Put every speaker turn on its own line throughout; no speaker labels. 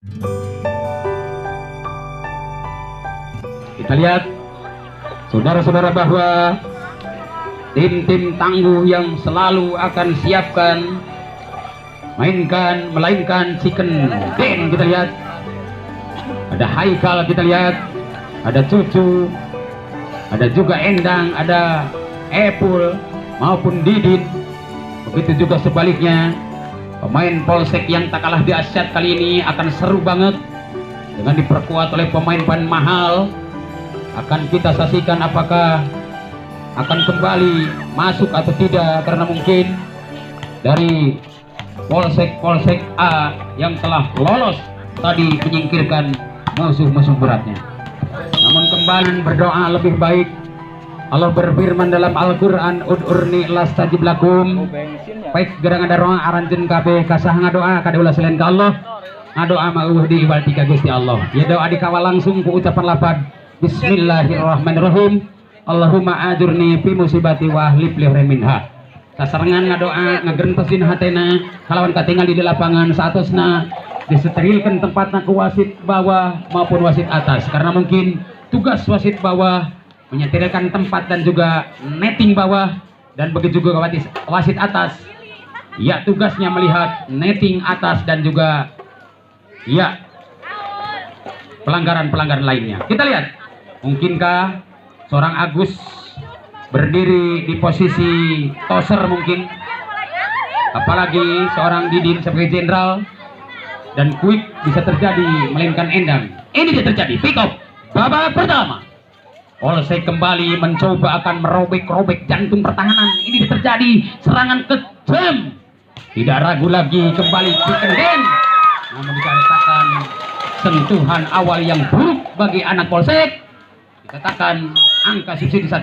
Kita lihat saudara-saudara bahwa tim-tim tangguh yang selalu akan siapkan melainkan Chicken Den. Kita lihat ada Haikal, kita lihat ada Cucu, ada juga Endang, ada Epul maupun Didin. Begitu juga sebaliknya, pemain Polsek yang tak kalah dahsyat kali ini akan seru banget dengan diperkuat oleh pemain-pemain mahal. Akan kita saksikan apakah akan kembali masuk atau tidak, karena mungkin dari Polsek A yang telah lolos tadi menyingkirkan musuh-musuh beratnya. Namun kembali berdoa lebih baik. Allah berfirman dalam Al-Quran, ud'urni lastajib lakum. Baik gerang ada roa aranjen kabeh kasah ngadoa kadeulah selain ke Allah. Ngadoa mauh di ibal tiga Gusti Allah. Ya doa dikawal langsung ku ucapan lafaz Bismillahirrahmanirrahim. Allahumma ajurni fi musibati wa ahlif li minha. Sasarengan ngadoa ngagentesin hatena kalawan katinggal di lapangan saatosna disterilkan tempatnya ke wasit bawah maupun wasit atas, karena mungkin tugas wasit bawah menyetirkan tempat dan juga netting bawah, dan begitu juga wasit atas ya tugasnya melihat netting atas dan juga ya pelanggaran-pelanggaran lainnya. Kita lihat, mungkinkah seorang Agus berdiri di posisi toser mungkin, apalagi seorang Didin sebagai jenderal, dan quick bisa terjadi melainkan Endang. Ini bisa terjadi pick up babak pertama. Polsek kembali mencoba akan merobek-robek jantung pertahanan. Ini bisa terjadi serangan kejam, tidak ragu lagi kembali Chicken Den. Namun dikatakan sentuhan awal yang buruk bagi anak Polsek, dikatakan angka subsidi 1-0.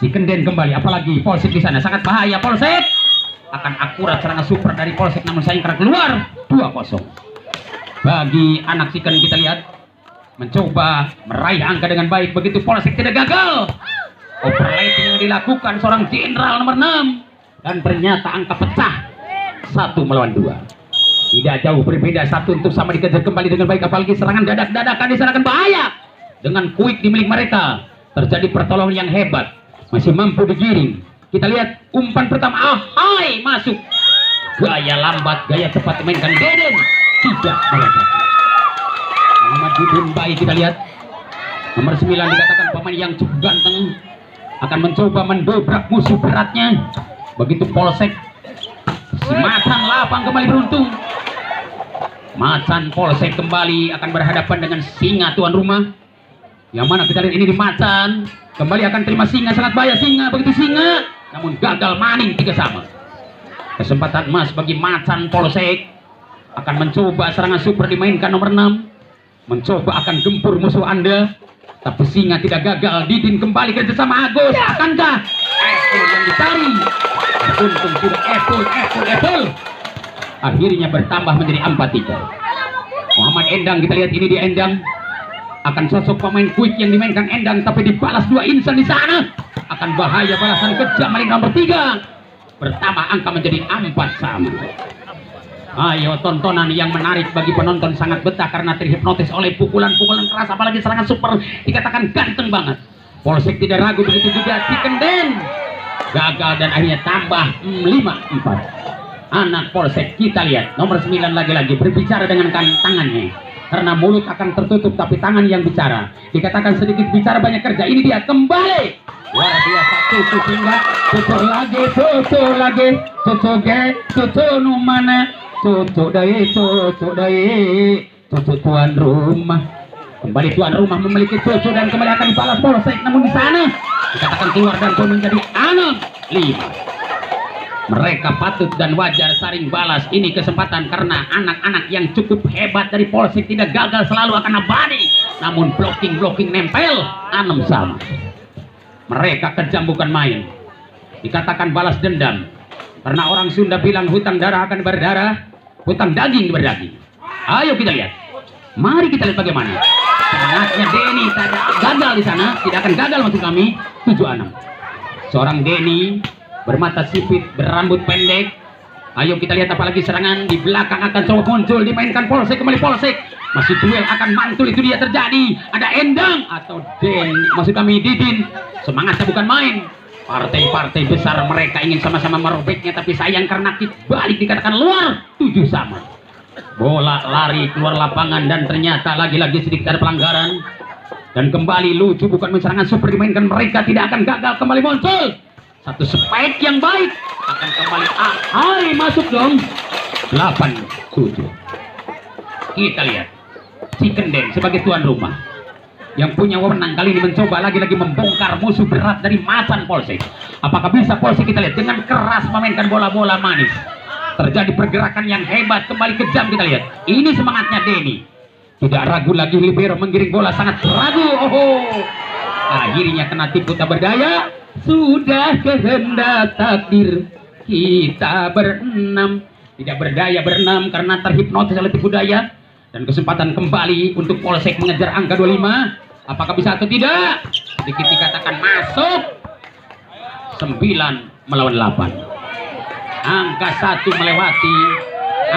Chicken Den kembali, apalagi Polsek di sana sangat bahaya. Polsek akan akurat serangan super dari Polsek, namun sayang karena keluar 2-0 bagi anak Chicken. Kita lihat mencoba meraih angka dengan baik, begitu Polsek tidak gagal. Overlapping yang dilakukan seorang jenderal nomor 6, dan ternyata angka pecah 1-2. Tidak jauh berbeda, 1 untuk sama dikejar kembali dengan baik, apalagi serangan dadak-dadakan di sana akan bahaya. Dengan quick di milik mereka terjadi pertolongan yang hebat, masih mampu digiring. Kita lihat umpan pertama, ahai, masuk. Gaya lambat, gaya cepat dimainkan Deden, tidak melekat. Muhammad Didin baik. Kita lihat nomor 9 dikatakan pemain yang cukup ganteng, akan mencoba mendobrak musuh beratnya. Begitu Polsek, si Macan lapang kembali beruntung. Macan Polsek kembali akan berhadapan dengan Singa tuan rumah. Yang mana kita lihat ini di Macan kembali akan terima Singa, sangat bahaya Singa. Begitu Singa, namun gagal maning 3-3. Kesempatan emas bagi Macan Polsek, akan mencoba serangan super dimainkan nomor 6, mencoba akan gempur musuh Anda, tapi Singa tidak gagal. Didin kembali kerjasama Agus, akankah Epul yang dicari? Untung sudah Epul akhirnya bertambah menjadi 4-3. Muhammad Endang, kita lihat ini di Endang, akan sosok pemain quick yang dimainkan Endang, tapi dibalas 2 insan di sana, akan bahaya balasan kejam dari nomor 3, bertambah angka menjadi 4-4. Ayo, tontonan yang menarik bagi penonton, sangat betah karena terhipnotis oleh pukulan-pukulan keras, apalagi serangan super dikatakan ganteng banget. Polsek tidak ragu, begitu juga Chicken Den gagal dan akhirnya tambah 5-4. Anak Polsek, kita lihat nomor 9 lagi-lagi berbicara dengan tangannya, karena mulut akan tertutup tapi tangan yang bicara. Dikatakan sedikit bicara banyak kerja. Ini dia kembali, luar biasa. Cucu tinggal, cucu lagi, cucu nu mana, cucu tuan rumah. Kembali tuan rumah memiliki cucu dan kembali akan dibalas Polsek, namun di sana dikatakan keluar dan pun menjadi 6-5. Mereka patut dan wajar saring balas. Ini kesempatan karena anak-anak yang cukup hebat dari Polsek tidak gagal, selalu akan abadi, namun blocking nempel 6-sama. Mereka kejam bukan main. Dikatakan balas dendam, karena orang Sunda bilang hutang darah akan berdarah, hutang daging berdaging. Ayo kita lihat, mari kita lihat bagaimana semangatnya Denny. Tidak gagal di sana, tidak akan gagal maksud kami. 7-6. Seorang Denny bermata sipit, berambut pendek, Ayo kita lihat apalagi serangan di belakang akan coba muncul, dimainkan Polsek, kembali Polsek. Masih duel akan mantul, itu dia terjadi. Ada Endang atau Den, maksud kami Didin. Semangatnya bukan main. Partai-partai besar mereka ingin sama-sama merobeknya, tapi sayang karena kick balik dikatakan luar. 7 sama. Bola lari keluar lapangan dan ternyata lagi-lagi sedikit ada pelanggaran. Dan kembali lucu, bukan serangan super dimainkan, mereka tidak akan gagal, kembali muncul. Satu spike yang baik akan kembali Ahai masuk dong. 8-7. Kita lihat Chicken Den sebagai tuan rumah yang punya wewenang kali ini mencoba lagi-lagi membongkar musuh berat dari Macan Polsek. Apakah bisa Polsek? Kita lihat dengan keras memainkan bola-bola manis. Terjadi pergerakan yang hebat, kembali kejam. Kita lihat ini semangatnya Denny. Tidak ragu lagi libero menggiring bola, sangat ragu. Akhirnya kena tipu tak berdaya. Sudah kehendak takdir kita berenam, tidak berdaya berenam karena terhipnotis oleh tipu daya. Dan kesempatan kembali untuk Polsek mengejar angka 25. Apakah bisa atau tidak? Sedikit dikatakan masuk. 9 melawan 8. Angka 1 melewati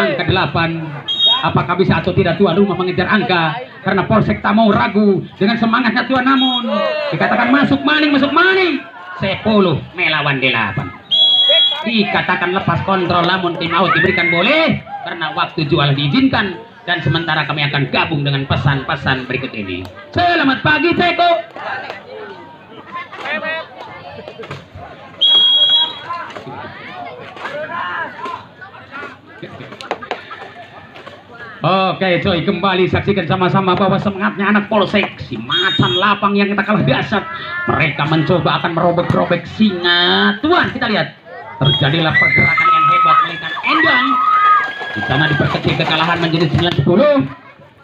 angka 8. Apakah bisa atau tidak tuan rumah mengejar angka? Karena Polsek tak mau ragu dengan semangatnya tuan, namun dikatakan masuk maning, masuk maning. 10 melawan 8. Dikatakan lepas kontrol, namun tim out diberikan boleh karena waktu jual diizinkan. Dan sementara kami akan gabung dengan pesan-pesan berikut ini. Selamat pagi Teko. Oke coy, kembali saksikan sama-sama bahwa semangatnya anak Polsek, si Macan Lapang yang kita kalah dahsyat. Mereka mencoba akan merobek-robek singa. Tuan, kita lihat terjadilah pergerakan yang hebat melihat Endang. Di sana diperkecil kekalahan menjadi 9-10.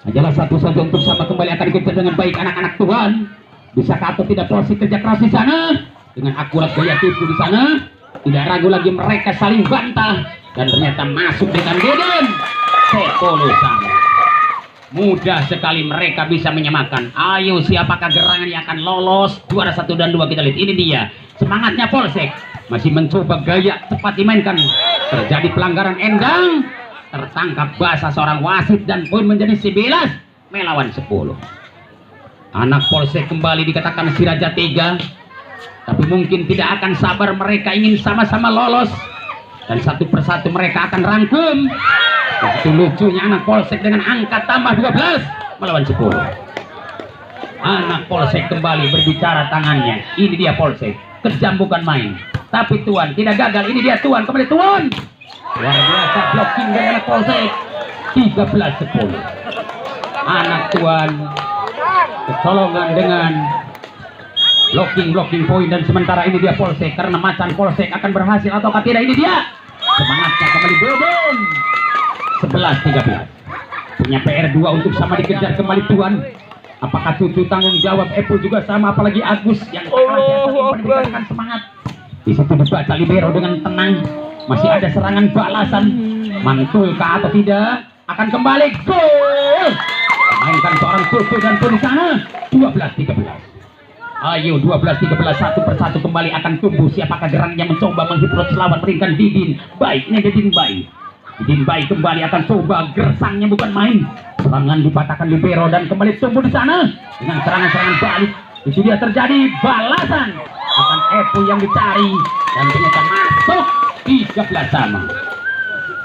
Sajalah satu saja untuk sama kembali akan dikejar dengan baik anak-anak Tuhan. Bisakah atau tidak Polsek kerja keras di sana dengan akurat gaya tipu di sana. Tidak ragu lagi mereka saling bantah dan ternyata masuk dengan Deden. 10 sama. Mudah sekali mereka bisa menyamakan. Ayo siapakah gerangan yang akan lolos juara 1 dan 2? Kita lihat ini dia semangatnya Polsek, masih mencoba gaya cepat dimainkan. Terjadi pelanggaran Endang, tertangkap basah seorang wasit dan poin menjadi 11 melawan 10. Anak Polsek kembali dikatakan si Raja Tega, tapi mungkin tidak akan sabar, mereka ingin sama-sama lolos dan satu persatu mereka akan rangkum. Begitu lucunya anak Polsek dengan angka tambah 12 melawan 10. Anak Polsek kembali berbicara tangannya. Ini dia Polsek, kejam bukan main. Tapi tuan tidak gagal. Ini dia tuan, kembali tuan. Luar biasa blocking dari anak Polsek. 13-10. Anak tuan kecolongan dengan blocking poin, dan sementara ini dia Polsek karena Macan Polsek akan berhasil ataukah tidak. Ini dia semangatnya kembali Deden. 11-13. Punya PR 2 untuk sama dikejar kembali tuan. Apakah Cucu tanggung jawab? Epo juga sama, apalagi Agus yang memberikan semangat. Di situ dibaca libero dengan tenang. Masih ada serangan balasan. Mantul kah atau tidak? Akan kembali gol. Mainkan seorang Cucu dan pun di sana 12-13. Ayo 12-13, satu persatu kembali akan tumbuh. Siapakah gerangnya mencoba menghipnotis lawan, berikan Didin. Baik, ini Didin baik. Didin baik kembali akan coba, gersangnya bukan main. Serangan dipatahkan libero dan kembali tumbuh di sana dengan serangan-serangan balik. Itu dia terjadi balasan akan Epo yang dicari dan ternyata masuk 13 sama.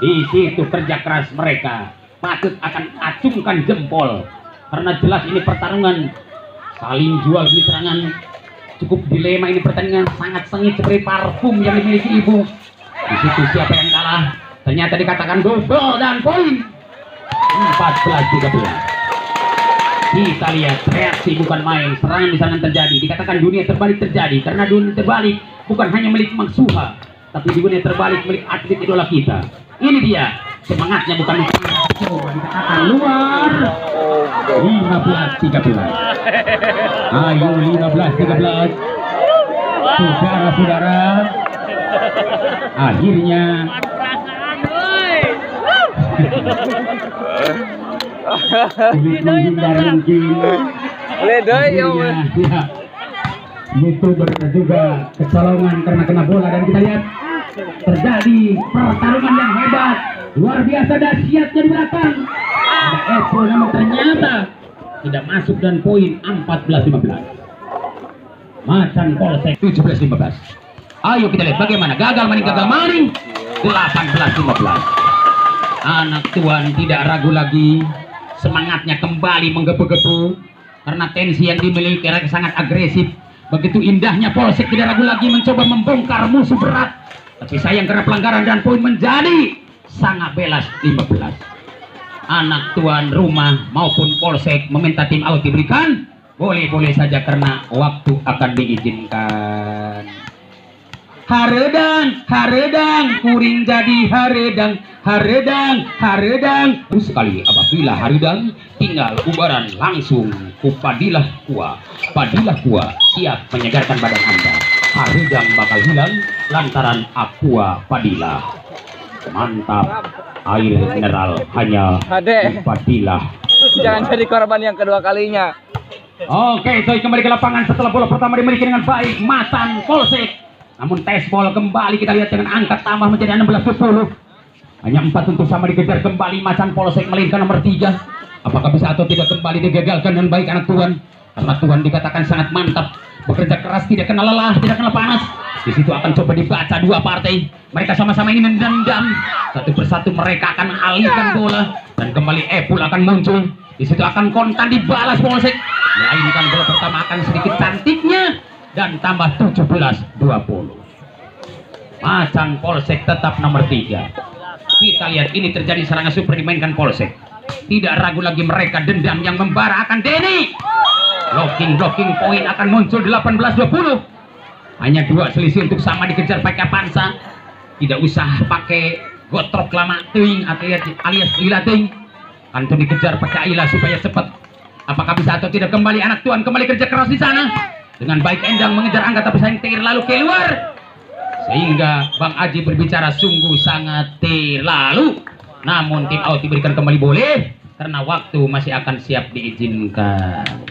Di situ kerja keras mereka patut akan acungkan jempol karena jelas ini pertarungan saling jual beli serangan. Cukup dilema ini, pertandingan sangat sengit seperti parfum yang dimiliki ibu. Di situ siapa yang kalah? Ternyata dikatakan double dan poin 14-13. Kita lihat reaksi bukan main, serangan di sana terjadi. Dikatakan dunia terbalik terjadi karena dunia terbalik bukan hanya milik Mang Suha, tapi dunia terbalik milik atlet idola kita. Ini dia semangatnya bukan dikatakan luar. 15-13. Ayo 15-13. Saudara-saudara, akhirnya YouTuber juga kecolongan karena kena bola, dan kita lihat Terjadi pertarungan yang hebat, luar biasa dahsyatnya di belakang. Ada Epo namun ternyata tidak masuk dan poin 14-15. Macan Polsek 17-15. Ayo kita lihat bagaimana gagal maning 18-15. Anak tuan tidak ragu lagi, semangatnya kembali menggebu-gebu karena tensi yang dimiliki sangat agresif. Begitu indahnya Polsek tidak ragu lagi mencoba membongkar musuh berat, tapi sayang karena pelanggaran dan poin menjadi sangat belas 15. Anak tuan rumah maupun Polsek meminta tim out diberikan, boleh-boleh saja karena waktu akan diizinkan. Haredang, kuring jadi haredang. Sekali apabila haredang tinggal ubaran langsung Padilah kuah siap menyegarkan badan Anda. Haredang bakal hilang lantaran aqua Padilah. Mantap, air mineral hanya Padilah.
Jangan jadi korban yang kedua kalinya.
Oke, Zoy kembali ke lapangan setelah bola pertama dimiliki dengan baik Macan Polsek. Namun tes bola kembali kita lihat dengan angka tambah menjadi 16-10. Hanya 4 untuk sama dikejar kembali Macan Polsek melainkan nomor 3. Apakah bisa atau tidak kembali digagalkan dengan baik anak tuan? Karena tuan dikatakan sangat mantap, bekerja keras, tidak kena lelah, tidak kena panas. Di situ akan coba dibaca dua partai. Mereka sama-sama ingin mendendam. Satu persatu mereka akan alihkan bola dan kembali Epul akan muncul. Di situ akan kontan dibalas Polsek. Melainkan bola pertama akan sedikit cantiknya dan tambah 17-20. Macan Polsek tetap nomor 3. Kita lihat ini terjadi serangan super dimainkan Polsek. Tidak ragu lagi mereka dendam yang membara akan Denny. Blocking poin akan muncul 18-20. Hanya 2 selisih untuk sama dikejar pakai Pansa. Tidak usah pakai gotrok lama ting alias lila ting. Antum dikejar pakai Aila supaya cepat. Apakah bisa atau tidak kembali anak tuan kembali kerja keras di sana. Dengan baik Endang mengejar angka tapi sayang tir lalu keluar. Sehingga Bang Aji berbicara sungguh sangat terlalu. Namun tim out diberikan kembali boleh karena waktu masih akan siap diizinkan.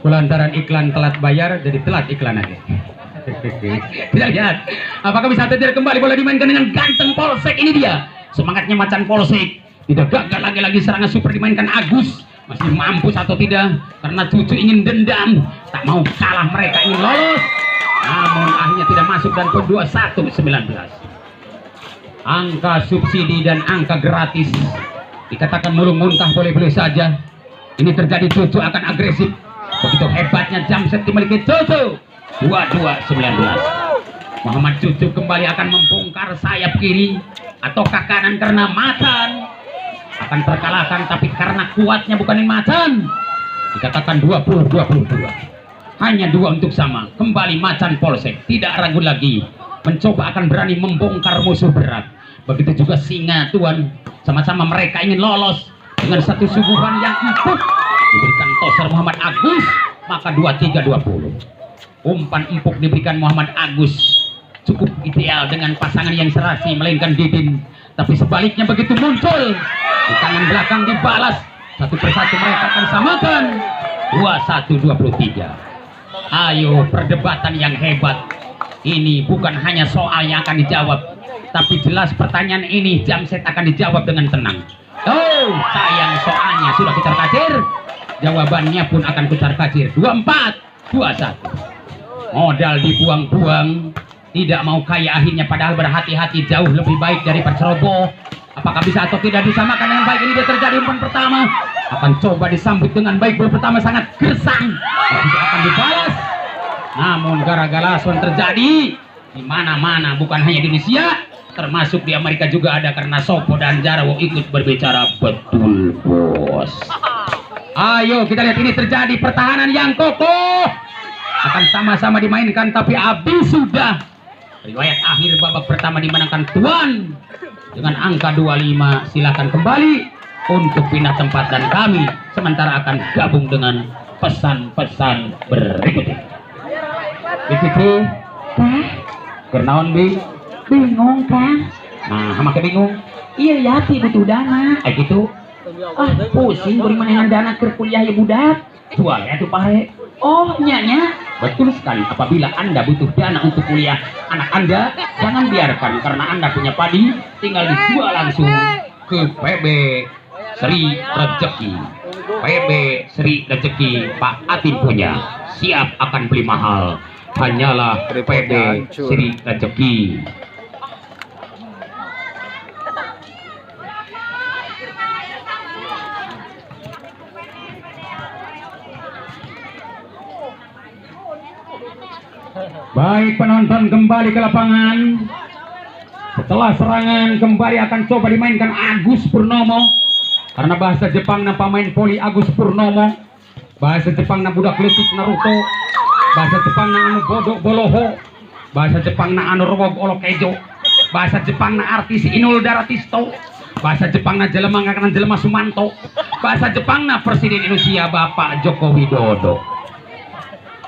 Lantaran iklan telat bayar jadi telat iklan aja. Kita lihat apakah bisa atau tidak kembali bola dimainkan dengan ganteng Polsek. Ini dia semangatnya Macan Polsek. Tidak gagal lagi serangan super dimainkan Agus. Masih mampus atau tidak karena cucu ingin dendam, tak mau kalah, mereka ingin lolos, namun akhirnya tidak masuk dan pun 21-19. Angka subsidi dan angka gratis dikatakan mulung muntah boleh-boleh saja. Ini terjadi cucu akan agresif. Begitu hebatnya Jamset dimiliki cucu. 22-19. Muhammad Cucu kembali akan membongkar sayap kiri ataukah kanan karena Macan akan terkalahkan, tapi karena kuatnya bukan Macan dikatakan 20-22. Hanya 2 untuk sama. Kembali Macan Polsek tidak ragu lagi mencoba akan berani membongkar musuh berat. Begitu juga Singa tuan, sama-sama mereka ingin lolos dengan satu suguhan yang empuk diberikan toser Muhammad Agus, maka 23-20. Umpan empuk diberikan Muhammad Agus cukup ideal dengan pasangan yang serasi melainkan Didin, tapi sebaliknya begitu muncul di tangan belakang dibalas, satu persatu mereka akan samakan 21-23. Ayo perdebatan yang hebat ini bukan hanya soal yang akan dijawab, tapi jelas pertanyaan ini Jamset akan dijawab dengan tenang. Oh sayang soalnya sudah kucar kacir, jawabannya pun akan kucar kacir. 24-21. Modal dibuang-buang, tidak mau kaya akhirnya, padahal berhati-hati jauh lebih baik dari Perceroboh. Apakah bisa atau tidak disamakan dengan baik? Ini dia terjadi umpan pertama akan coba disambut dengan baik. Bola pertama sangat gersang, tidak akan dibalas. Namun gara-gara langsung terjadi di mana-mana, bukan hanya di Indonesia, termasuk di Amerika juga ada karena Sopo dan Jarwo ikut berbicara. Betul bos. Ayo kita lihat ini terjadi pertahanan yang kokoh, akan sama-sama dimainkan tapi habis sudah. Riwayat akhir babak pertama dimenangkan tuan dengan angka 25. Silakan kembali untuk pindah tempat dan kami sementara akan gabung dengan pesan-pesan berikutnya. Itu
Kah?
kenaon bi
Bingung kan?
nah makin bingung
Iya ya, butuh dana.
gitu
Pusing beri manehan dana ke kuliah ya budak.
Jual ya tuh pare.
Oh, nyanya.
Betul sekali, apabila Anda butuh dana untuk kuliah anak Anda, jangan biarkan karena Anda punya padi, tinggal dijual langsung ke PB Sri Rezeki. PB Sri Rezeki Pak Atin punya, siap akan beli mahal. Hanyalah PB Sri Rezeki. Baik penonton, kembali ke lapangan. Setelah serangan kembali akan coba dimainkan Agus Purnomo. Karena bahasa Jepang na pemain voli Agus Purnomo, bahasa Jepang na budak letik Naruto, bahasa Jepang na anu bodok boloho, bahasa Jepang na anu rogog olokejo, bahasa Jepang na artis Inul Daratisto, bahasa Jepang na jelema ngakanan jelema Sumanto, bahasa Jepang na Presiden Indonesia Bapak Joko Widodo.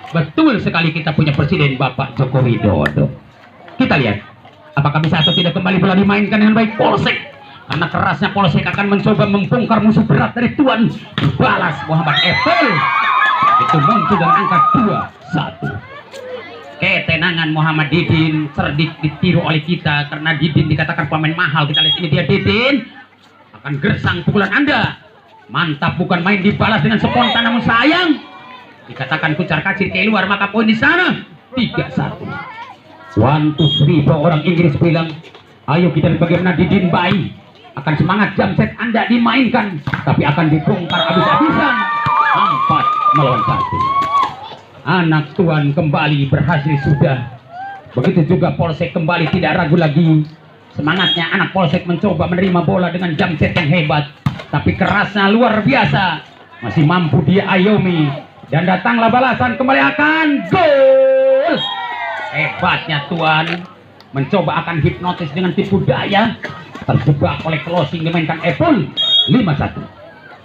Betul sekali, kita punya Presiden Bapak Joko Widodo. Kita lihat apakah bisa atau tidak kembali bola dimainkan dengan baik Polsek. Karena kerasnya Polsek akan mencoba membongkar musuh berat dari Tuan. Balas Muhammad Ethel. Itu muncul dengan angka 2-1. Ketenangan Muhammad Didin cerdik ditiru oleh kita karena Didin dikatakan pemain mahal. Kita lihat ini dia Didin akan gersang pukulan Anda. Mantap, bukan main dibalas dengan spontan namun sayang. Dikatakan kucar kacir keluar, maka poin di sana 3-1. 1, 2, 3 orang Inggris bilang, ayo kita lihat bagaimana Didin Bayi akan semangat jam set Anda dimainkan, tapi akan dibongkar habis-habisan. 4-1. Anak tuan kembali berhasil sudah. Begitu juga Polsek kembali tidak ragu lagi. Semangatnya anak Polsek mencoba menerima bola dengan jam set yang hebat, tapi kerasnya luar biasa. Masih mampu dia ayomi. Dan datanglah balasan, kembali akan gol. Hebatnya Tuan, mencoba akan hipnotis dengan tipu daya, terjebak oleh closing dimainkan Epul. 5-1.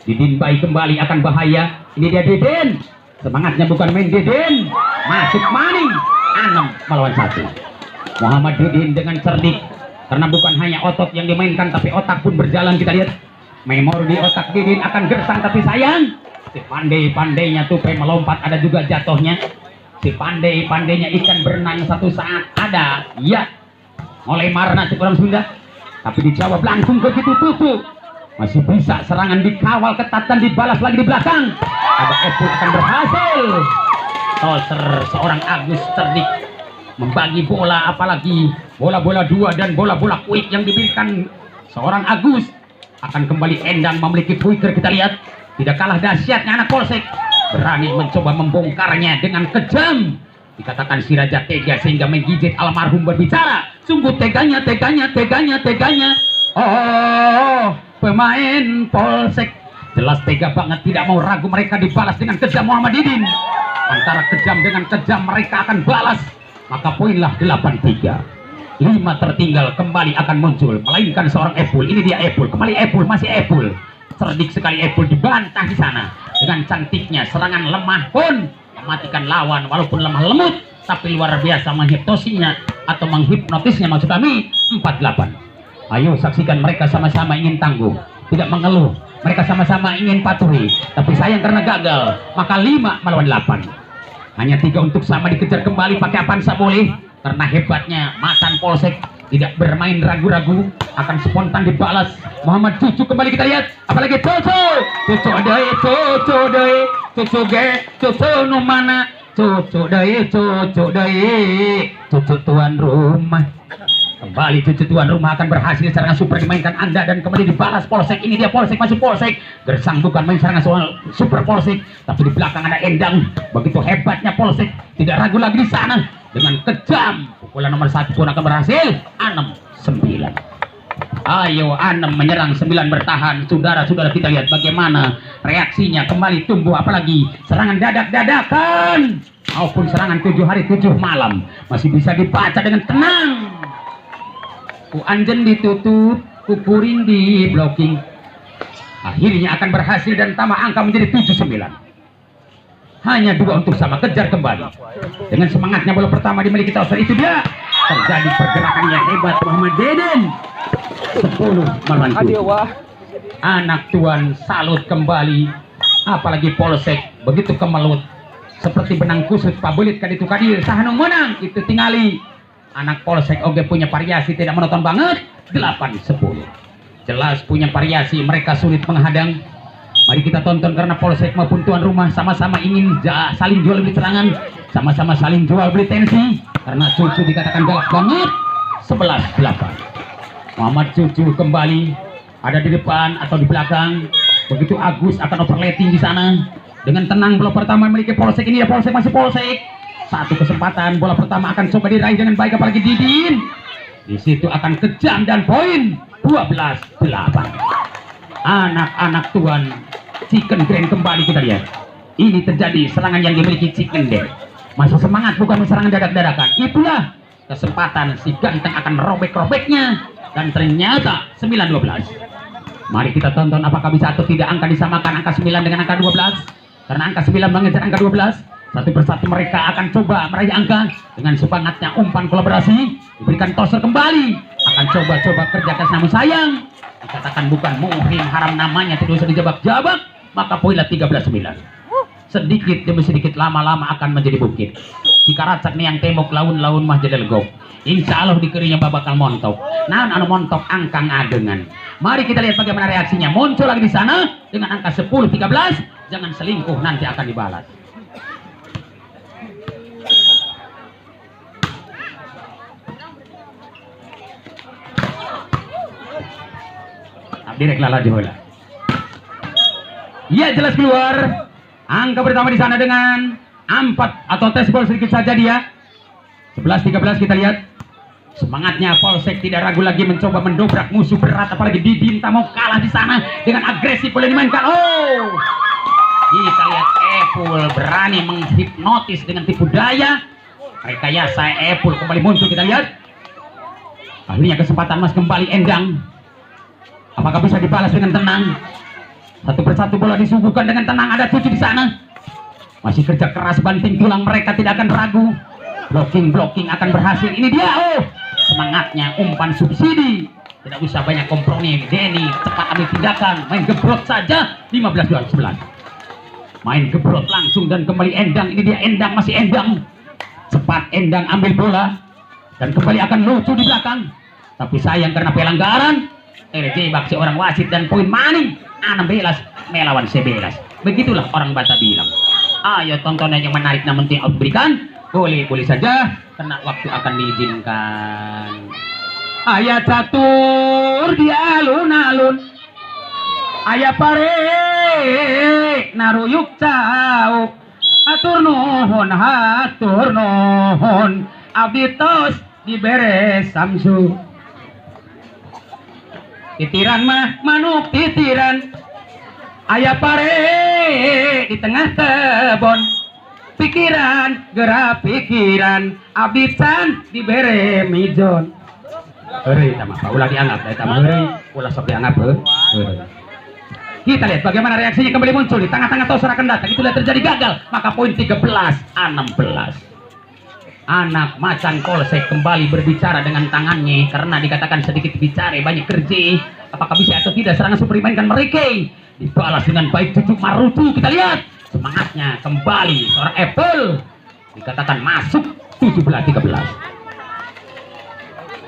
Didin Bayi kembali akan bahaya. Ini dia Didin, semangatnya bukan main Didin, masuk maning. 6-1. Muhammad Didin dengan cerdik, karena bukan hanya otot yang dimainkan tapi otak pun berjalan. Kita lihat memori di otak Didin akan gersang, tapi sayang si pandai-pandainya tupai melompat, ada juga jatuhnya. Si pandai-pandainya ikan berenang satu saat ada, ya, mulai marah si orang Sunda, tapi dijawab langsung begitu tutup. Masih bisa serangan dikawal ketat dan dibalas lagi di belakang. Ada Epul akan berhasil. Toser seorang Agus cerdik membagi bola, apalagi bola-bola dua dan bola-bola quick yang diberikan seorang Agus akan kembali endang memiliki quicker. Kita lihat tidak kalah dahsyatnya anak Polsek, berani mencoba membongkarnya dengan kejam. Dikatakan si Raja tega sehingga menggigit almarhum berbicara. Sungguh teganya. Oh, pemain Polsek jelas tega banget, tidak mau ragu mereka dibalas dengan kejam Muhammad Didin. Antara kejam dengan kejam mereka akan balas, maka poinlah 8-3. 5 tertinggal kembali akan muncul, melainkan seorang Epul. Ini dia Epul, kembali Epul, masih Epul. Cerdik sekali Epul, dibantah di sana dengan cantiknya. Serangan lemah pun mematikan lawan, walaupun lemah lemut tapi luar biasa menghipnotisinya atau menghipnotisnya maksud kami. 4-8. Ayo saksikan mereka sama-sama ingin tangguh, tidak mengeluh. Mereka sama-sama ingin patuhi, tapi sayang karena gagal, maka 5-8. Hanya 3 untuk sama dikejar kembali pakai Avanza boleh, karena hebatnya Matan Polsek tidak bermain ragu-ragu, akan spontan dibalas. Muhammad Cucu kembali, kita lihat apalagi Cucu nu mana, Cucu tuan rumah. Kembali Cucu tuan rumah akan berhasil, serangan super dimainkan Anda dan kembali dibalas Polsek. Ini dia Polsek, masih Polsek. Gersang bukan main serangan soal super Polsek, tapi di belakang ada Endang. Begitu hebatnya Polsek, tidak ragu lagi di sana dengan kejam. Pukulan nomor 1 pun akan berhasil. 6-9. Ayo 6 menyerang, 9 bertahan. Saudara-saudara, kita lihat bagaimana reaksinya kembali tumbuh, apalagi serangan dadak-dadakan maupun serangan 7 hari 7 malam masih bisa dibaca dengan tenang. Ku anjen ditutup, kukuring di blocking. Akhirnya akan berhasil dan tambah angka menjadi 7-9. Hanya 2 untuk sama, kejar kembali. Dengan semangatnya bola pertama dimiliki Toser, itu dia. Terjadi pergerakan yang hebat Muhammad Deden. 10-7. Anak tuan salut kembali. apalagi polsek begitu kemelut seperti benang kusut pabelit kaditu kadir sahanu menang itu tingali anak polsek oge punya variasi tidak menonton banget 8-10 jelas punya variasi mereka sulit menghadang. Mari kita tonton karena polsek maupun tuan rumah sama-sama ingin saling jual beli serangan, sama-sama saling jual beli tensi karena Cucu dikatakan galak banget. 11-8 Muhammad Cucu kembali ada di depan atau di belakang. Begitu Agus akan overlapping di sana dengan tenang. Bola pertama memiliki polsek, ini ya polsek masih polsek. Satu kesempatan bola pertama akan coba diraih dengan baik apalagi Didin. Di situ akan kejam dan poin 12-8. Anak-anak tuan Chicken Grand kembali kita lihat. Ini terjadi serangan yang dimiliki Chicken Grand. Masih semangat bukan serangan dadak-dadakan. Itulah kesempatan si ganteng akan robek-robeknya dan ternyata 9-12. Mari kita tonton apakah bisa atau tidak angka disamakan angka 9 dengan angka 12. Karena angka 9 mengejar angka 12. Satu persatu mereka akan coba meraih angka dengan semangatnya umpan kolaborasi diberikan toser kembali akan coba-coba kerja keras namun sayang dikatakan bukan muhrim haram namanya tidak usah dijabak-jabak maka poinlah 13-9. Sedikit demi sedikit lama-lama akan menjadi bukit. Jika racak nih yang tembok laun-laun mah jadi legok. Insya Allah dikirinya bakal montok. Nah, anu montok angka ngadengan. Mari kita lihat bagaimana reaksinya. Muncul lagi di sana dengan angka 10-13. Jangan selingkuh nanti akan dibalas. Direk lala bola. Ya jelas keluar. Angka pertama di sana dengan 4 atau tes ball sedikit saja dia. 11-13 kita lihat. Semangatnya polsek tidak ragu lagi mencoba mendobrak musuh berat apalagi Didin tak mau kalah di sana dengan agresif boleh dimainkan. Oh. Kita lihat Epul berani menghipnotis dengan tipu daya. Rekayasa Epul kembali muncul kita lihat. Akhirnya kesempatan Mas kembali Endang. Apakah bisa dibalas dengan tenang? Satu persatu bola disuguhkan dengan tenang. Ada Cucu di sana. Masih kerja keras banting tulang mereka tidak akan ragu. Blocking akan berhasil. Ini dia. Oh, semangatnya umpan subsidi. Tidak usah banyak kompromi. Denny cepat ambil tindakan. Main gebrot saja. 15-11. Main gebrot langsung dan kembali Endang. Ini dia Endang masih Endang. Cepat Endang ambil bola dan kembali akan lucu di belakang. Tapi sayang karena pelanggaran. Terjebak seorang wasit dan poin maning 16 melawan 11. Begitulah orang Batak bilang. Ayo tontonan yang menarik namun tidak berikan. Boleh saja karena waktu akan diizinkan. Ayah catur di alun-alun. Ayah pare naruyuk cauk. Hatur nuhun abdi tos diberes samsu. Titiran mah manuk titiran. Ayah pare di tengah kebon. Pikiran gerak pikiran abdi can dibere mijon. Heureuy tah mah ulah dianggap eta mah heureuy ulah sok dianggap heureuy. Kita lihat bagaimana reaksinya kembali muncul di tengah-tengah toser akan datang. Itulah terjadi gagal maka poin 13-16. Anak macan polsek kembali berbicara dengan tangannya karena dikatakan sedikit bicara banyak kerja. Apakah bisa atau tidak serangan super dimainkan mereka? Dibalas dengan baik Cucu Marutu. Kita lihat semangatnya kembali seorang Apple dikatakan masuk 17-13.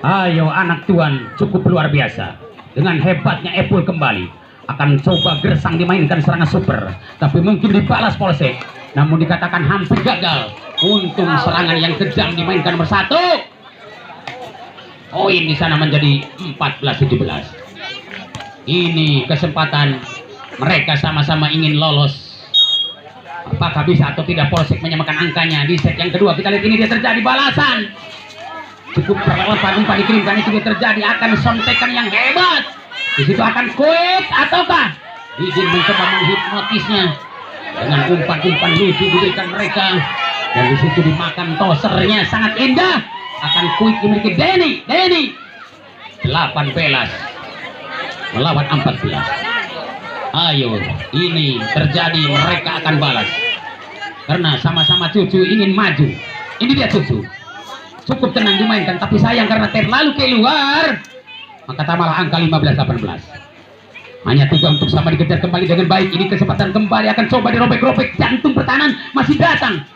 Ayo anak tuan cukup luar biasa dengan hebatnya Apple kembali akan coba gersang dimainkan serangan super tapi mungkin dibalas polsek namun dikatakan hampir gagal. Untung serangan yang kejam dimainkan bersatu. Poin di sana menjadi 14-17. Ini kesempatan mereka sama-sama ingin lolos. Apakah bisa atau tidak polsek menyamakan angkanya di set yang kedua? Kita lihat ini dia terjadi balasan. Cukup relevan umpan dikirimkan itu dia terjadi akan sontekan yang hebat. Di situ akan quick ataukah Didin mencoba menghipnotisnya dengan umpan-umpan lucu diberikan mereka. Dan di situ dimakan tosernya sangat indah akan quick dimiliki Denny 18 melawan 14. Ayo ini terjadi mereka akan balas karena sama-sama Cucu ingin maju. Ini dia Cucu cukup tenang dimainkan tapi sayang karena terlalu keluar maka tambahlah angka 15-18. Hanya 3 untuk sama dikejar kembali dengan baik. Ini kesempatan kembali akan coba dirobek-robek. Jantung pertahanan masih datang.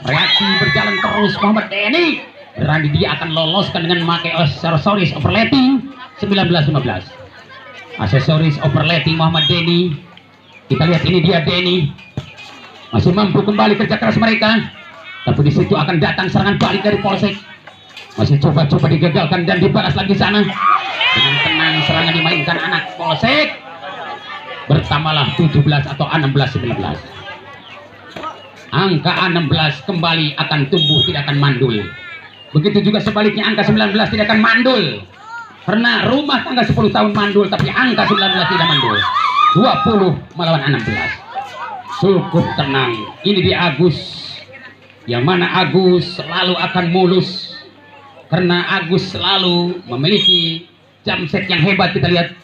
Reaksi berjalan terus Muhammad Denny. Berani dia akan loloskan dengan memakai aksesoris overlapping 19-15. Aksesoris overlapping Muhammad Denny. Kita lihat ini dia Denny. Masih mampu kembali kerja keras mereka. Tapi di situ akan datang serangan balik dari Polsek. Masih coba-coba digagalkan dan dibalas lagi sana. Dengan tenang serangan dimainkan anak Polsek. Bertambahlah 17 atau 16-19. Angka 16 kembali akan tumbuh, tidak akan mandul. Begitu juga sebaliknya angka 19 tidak akan mandul. Karena rumah tangga 10 tahun mandul, tapi angka 19 tidak mandul. 20 melawan 16. Cukup tenang. Ini di Agus. Yang mana Agus selalu akan mulus. Karena Agus selalu memiliki jam set yang hebat. Kita lihat.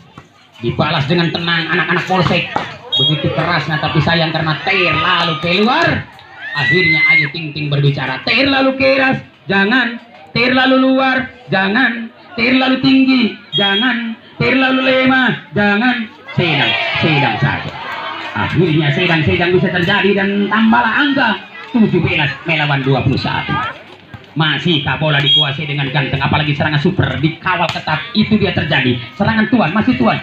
Dibalas dengan tenang anak-anak Polsek. Begitu kerasnya, tapi sayang karena terlalu keluar. Akhirnya Ayu Ting Ting berbicara. Terlalu keras, jangan. Terlalu luar, jangan. Terlalu tinggi, jangan. Terlalu lemah, jangan. Sedang saja. Akhirnya sedang bisa terjadi dan tambahlah angka 17 melawan 21. Masihkah bola dikuasai dengan ganteng, apalagi serangan super dikawal ketat. Itu dia terjadi. Serangan tuan, masih tuan.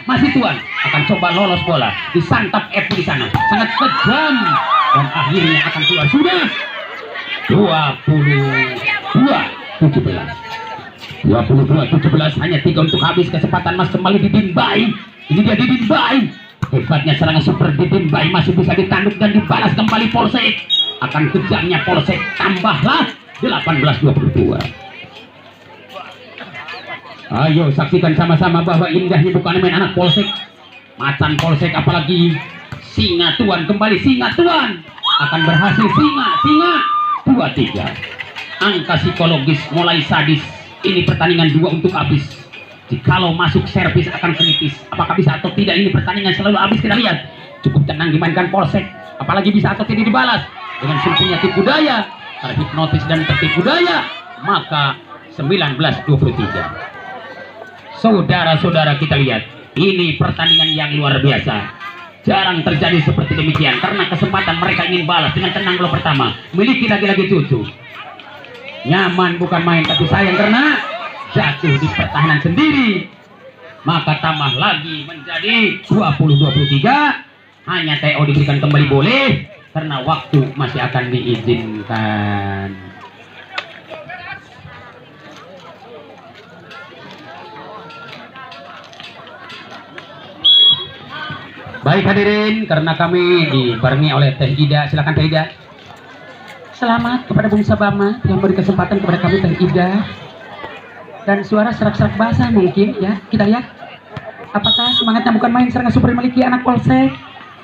Akan coba lolos bola, disantap F di sana. Sangat kejam dan akhirnya akan keluar. Sudah 22-17. Hanya 3 untuk habis. Kesempatan Mas kembali Didin Bai. Ini dia Didin Bai. Hebatnya serangan super Didin Bai masih bisa ditanduk dan dibalas kembali Polsek. Akan kejamnya Polsek, tambahlah 18-22. Ayo saksikan sama-sama bahwa indahnya bukan main anak Polsek. Macan Polsek, apalagi singa tuan. Kembali singa tuan. Akan berhasil singa 2-3. Angka psikologis mulai sadis. Ini pertandingan 2 untuk habis. Jikalau masuk servis akan kritis. Apakah bisa atau tidak, ini pertandingan selalu habis. Kita lihat. Cukup tenang dimainkan Polsek. Apalagi bisa atau tidak dibalas. Dengan simpunya tipu daya, terhipnotis dan tertipu daya, maka 19-23. Saudara-saudara, kita lihat. Ini pertandingan yang luar biasa. Jarang terjadi seperti demikian. Karena kesempatan mereka ingin balas dengan tenang gol pertama. Miliki lagi-lagi cucu. Nyaman bukan main, tapi sayang karena jatuh di pertahanan sendiri. Maka tambah lagi menjadi 20-23. Hanya TO diberikan kembali boleh. Karena waktu masih akan diizinkan. Baik hadirin, karena kami dibarengi oleh Teh Ida. Silakan Teh Ida. Selamat kepada Bung Sabama yang beri kesempatan kepada kami Teh Ida. Dan suara serak-serak basah mungkin ya. Kita lihat. Apakah semangatnya bukan main serangan super memiliki anak Polsek.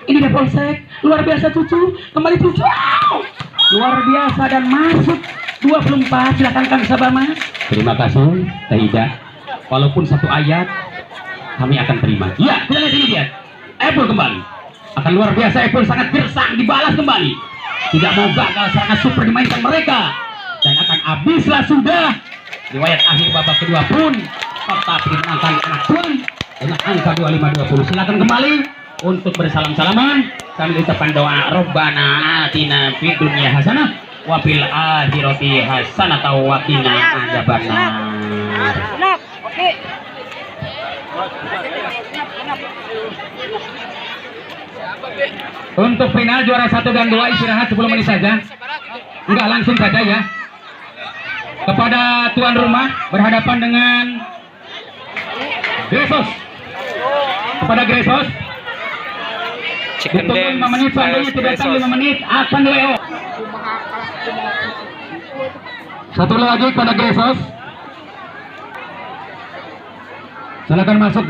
Ini dia Polsek, luar biasa cucu, kembali cucu, wow! Luar biasa dan masuk 24. Silakan Kang Sabama. Terima kasih Teh Ida. Walaupun 1 ayat kami akan terima. Ya, kita lihat ini dia. Apple kembali. Akan luar biasa, Apple sangat gersang, dibalas kembali. Tidak mau gagal serangan super dimainkan mereka. Dan akan habislah sudah. Riwayat akhir babak kedua pun tetap dimenangkan anak tuan dengan angka 25-20. Silakan kembali untuk bersalam-salaman sambil ucapan doa. Robbana atina fid dunya hasanah wa fil akhirati hasanah wa qina adzabannar. Untuk final juara 1 dan 2 istirahat 10 menit saja. Enggak, langsung saja ya. Kepada tuan rumah berhadapan dengan Gresos. Kepada Gresos ditunggu 5 menit, seandainya tidak datang 5 menit akan WO. Satu lagi kepada Gresos. Silakan masuk.